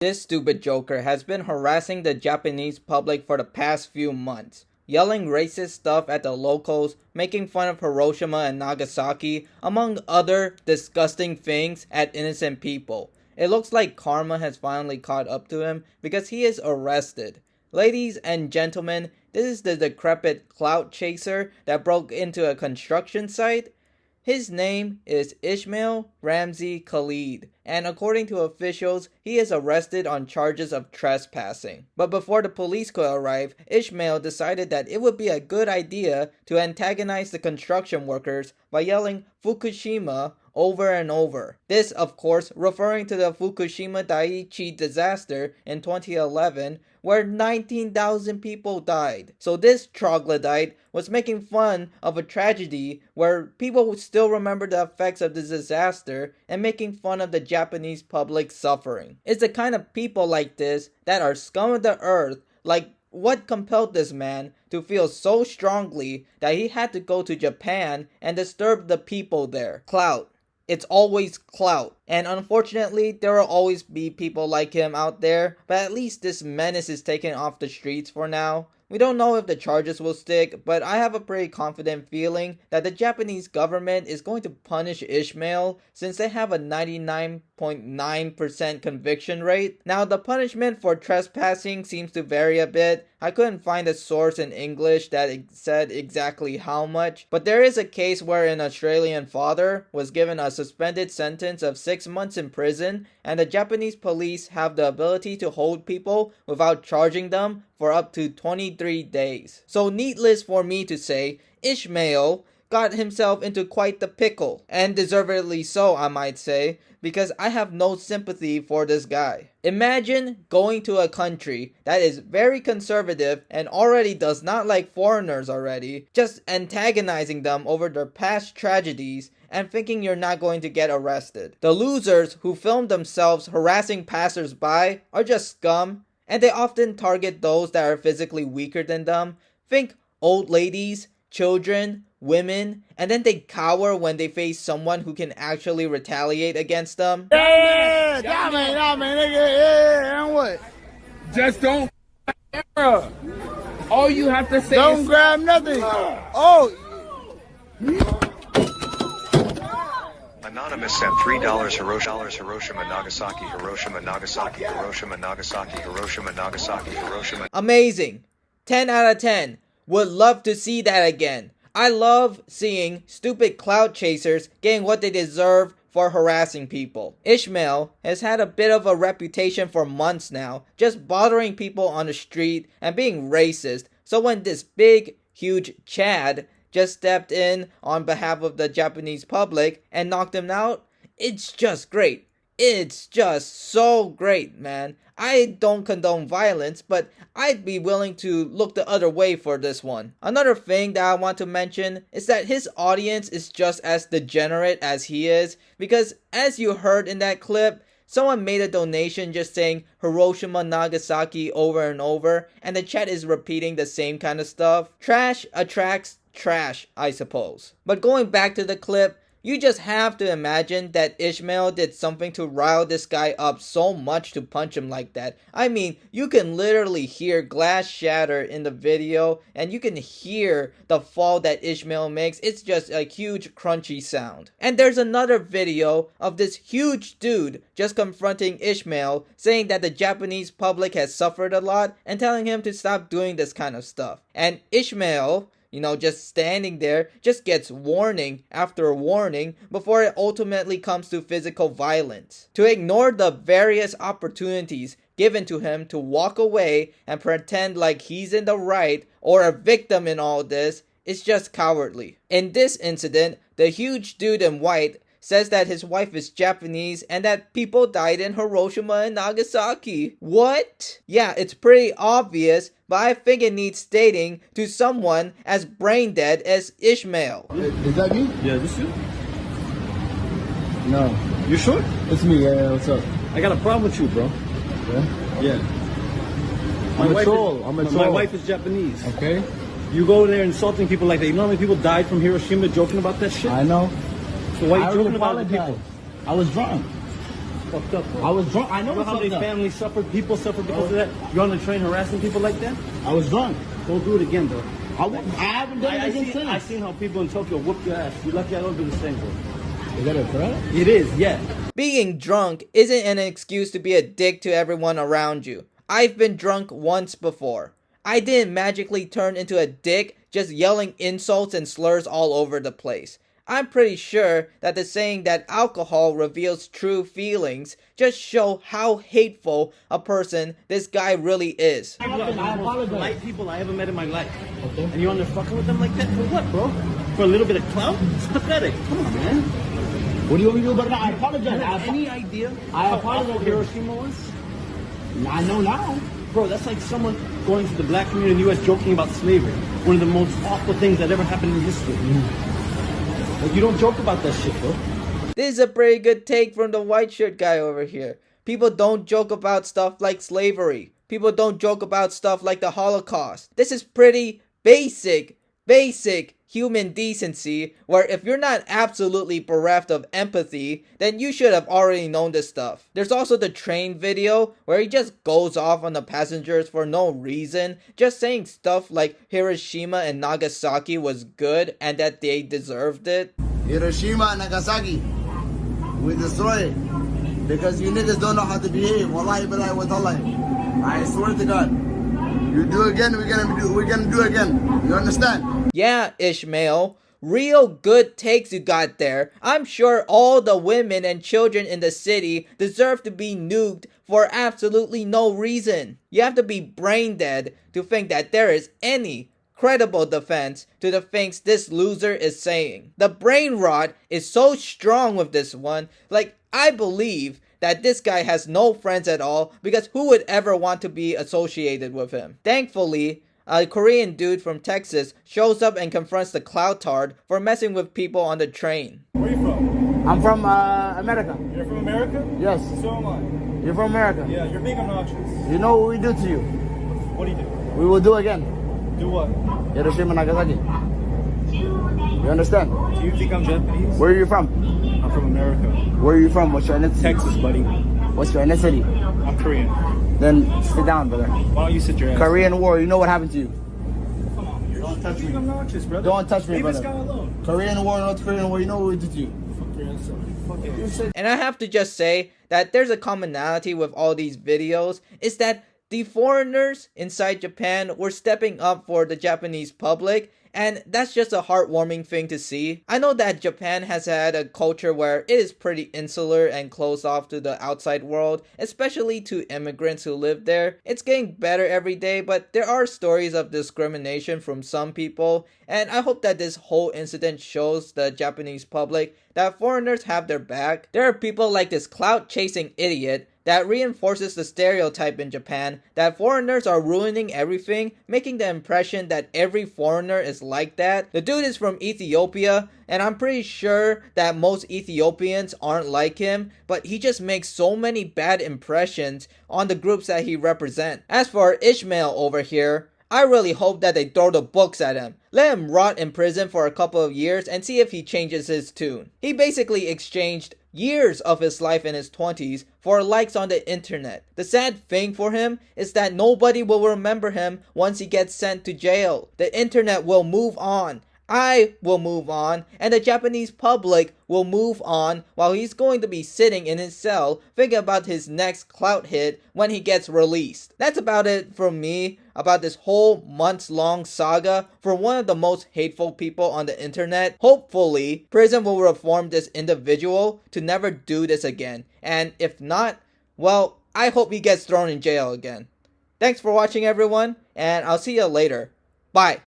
This stupid joker has been harassing the Japanese public for the past few months, yelling racist stuff at the locals, making fun of Hiroshima and Nagasaki, among other disgusting things at innocent people. It looks like karma has finally caught up to him because he is arrested. Ladies and gentlemen, this is the decrepit clout chaser that broke into a construction site. His name is Ismail Ramzi Khalid, and according to officials, he is arrested on charges of trespassing. But before the police could arrive, Ismail decided that it would be a good idea to antagonize the construction workers by yelling Fukushima over and over. This, of course, referring to the Fukushima Daiichi disaster in 2011, where 19,000 people died. So this troglodyte was making fun of a tragedy where people would still remember the effects of the disaster and making fun of the Japanese public suffering. It's the kind of people like this that are scum of the earth. Like, what compelled this man to feel so strongly that he had to go to Japan and disturb the people there? Clout. It's always clout. And unfortunately, there will always be people like him out there, but at least this menace is taken off the streets for now. We don't know if the charges will stick, but I have a pretty confident feeling that the Japanese government is going to punish Ismail since they have a 99.9% conviction rate. Now, the punishment for trespassing seems to vary a bit. I couldn't find a source in English that said exactly how much, but there is a case where an Australian father was given a suspended sentence of 6 months in prison, and the Japanese police have the ability to hold people without charging them for up to 23 days. So needless for me to say, Ismail got himself into quite the pickle, and deservedly so, I might say, because I have no sympathy for this guy. Imagine going to a country that is very conservative and already does not like foreigners already, just antagonizing them over their past tragedies and thinking you're not going to get arrested. The losers who film themselves harassing passersby are just scum, and they often target those that are physically weaker than them. Think old ladies, children, women, and then they cower when they face someone who can actually retaliate against them. Yeah, nigga, yeah, and what? Just don't error. All you have to say Don't is grab nothing. Oh. Anonymous sent $3 Hiroshima, Nagasaki, Hiroshima, Nagasaki, Hiroshima, Nagasaki, Hiroshima, Nagasaki, Hiroshima. Amazing. 10 out of 10. Would love to see that again. I love seeing stupid clout chasers getting what they deserve for harassing people. Ismail has had a bit of a reputation for months now, just bothering people on the street and being racist. So when this big, huge Chad just stepped in on behalf of the Japanese public and knocked him out, it's just great. It's just so great, man. I don't condone violence, but I'd be willing to look the other way for this one. Another thing that I want to mention is that his audience is just as degenerate as he is, because as you heard in that clip, someone made a donation just saying Hiroshima, Nagasaki over and over, and the chat is repeating the same kind of stuff. Trash attracts trash, I suppose. But going back to the clip, you just have to imagine that Ismail did something to rile this guy up so much to punch him like that. I mean, you can literally hear glass shatter in the video, and you can hear the fall that Ismail makes. It's just a huge crunchy sound. And there's another video of this huge dude just confronting Ismail, saying that the Japanese public has suffered a lot and telling him to stop doing this kind of stuff. And Ismail, just standing there, just gets warning after warning before it ultimately comes to physical violence. To ignore the various opportunities given to him to walk away and pretend like he's in the right or a victim in all this is just cowardly. In this incident, the huge dude in white says that his wife is Japanese and that people died in Hiroshima and Nagasaki. What? Yeah, it's pretty obvious, but I think it needs stating to someone as brain dead as Ismail. Is that you? Yeah, this you? No. You sure? It's me, yeah, what's up? I got a problem with you, bro. Yeah? Yeah. I'm a troll. My wife is Japanese. Okay? You go there insulting people like that. You know how many people died from Hiroshima joking about that shit? I know. So why I are you already joking about the apologized. people? I was drunk. fucked up, bro. I was drunk. I know You know it's how many fucked up. families suffer, people suffer because of that? You're on the train harassing people like that? I was drunk. Don't do it again, bro. I haven't done it again I since. seen how people in Tokyo whoop your ass. You're lucky I don't do the same, bro. Is that a threat? It is, yeah. Being drunk isn't an excuse to be a dick to everyone around you. I've been drunk once before. I didn't magically turn into a dick just yelling insults and slurs all over the place. I'm pretty sure that the saying that alcohol reveals true feelings just show how hateful a person this guy really is. I apologize. polite people I ever met in my life. Okay. And you're on there fucking with them like that for what, bro? For a little bit of clout? It's pathetic. Come on, man. What do you want me to do about that? I You apologize. have any idea I how apologize. awful Hiroshima was? I know now. Bro, that's like someone going to the black community in the U.S. joking about slavery. One of the most awful things that ever happened in history. Like, you don't joke about that shit, bro. This is a pretty good take from the white shirt guy over here. People don't joke about stuff like slavery. People don't joke about stuff like the Holocaust. This is pretty basic human decency, where if you're not absolutely bereft of empathy, then you should have already known this stuff. There's also the train video where he just goes off on the passengers for no reason, just saying stuff like Hiroshima and Nagasaki was good and that they deserved it. Hiroshima and Nagasaki, we destroy it because you niggas don't know how to behave. Wallahi billahi wa tallahi. I swear to God. You do again, we're gonna do again. You understand? Yeah, Ishmael, real good takes you got there. I'm sure all the women and children in the city deserve to be nuked for absolutely no reason. You have to be brain dead to think that there is any credible defense to the things this loser is saying. The brain rot is so strong with this one, like I believe that this guy has no friends at all because who would ever want to be associated with him? Thankfully, a Korean dude from Texas shows up and confronts the cloutard for messing with people on the train. Where are you from? I'm from America. You're from America? Yes. So am I. You're from America. Yeah, you're being obnoxious. You know what we do to you? What do you do? We will do again. Do what? Hiroshima, Nagasaki. You understand? Do you think I'm Japanese? Where are you from? I'm from America. Where are you from? What's your ethnicity? Texas, buddy. What's your ethnicity? I'm Korean. Then sit down, brother. Why don't you sit your ass? Korean War, you know what happened to you? Come on, you're touch being me. obnoxious, brother. Don't touch me, Leave brother. this guy alone. Korean War, North Korean War, you know what we did to you? Fuck your ass up. Fuck it. And I have to just say that there's a commonality with all these videos, is that the foreigners inside Japan were stepping up for the Japanese public, and that's just a heartwarming thing to see. I know that Japan has had a culture where it is pretty insular and closed off to the outside world, especially to immigrants who live there. It's getting better every day, but there are stories of discrimination from some people, and I hope that this whole incident shows the Japanese public that foreigners have their back. There are people like this clout-chasing idiot that reinforces the stereotype in Japan that foreigners are ruining everything, making the impression that every foreigner is like that. The dude is from Ethiopia, and I'm pretty sure that most Ethiopians aren't like him, but he just makes so many bad impressions on the groups that he represents. As for Ishmael over here, I really hope that they throw the books at him. Let him rot in prison for a couple of years and see if he changes his tune. He basically exchanged years of his life in his 20s for likes on the internet. The sad thing for him is that nobody will remember him once he gets sent to jail. The internet will move on. I will move on, and the Japanese public will move on while he's going to be sitting in his cell thinking about his next clout hit when he gets released. That's about it from me about this whole months-long saga for one of the most hateful people on the internet. Hopefully, prison will reform this individual to never do this again, and if not, well, I hope he gets thrown in jail again. Thanks for watching, everyone, and I'll see you later. Bye.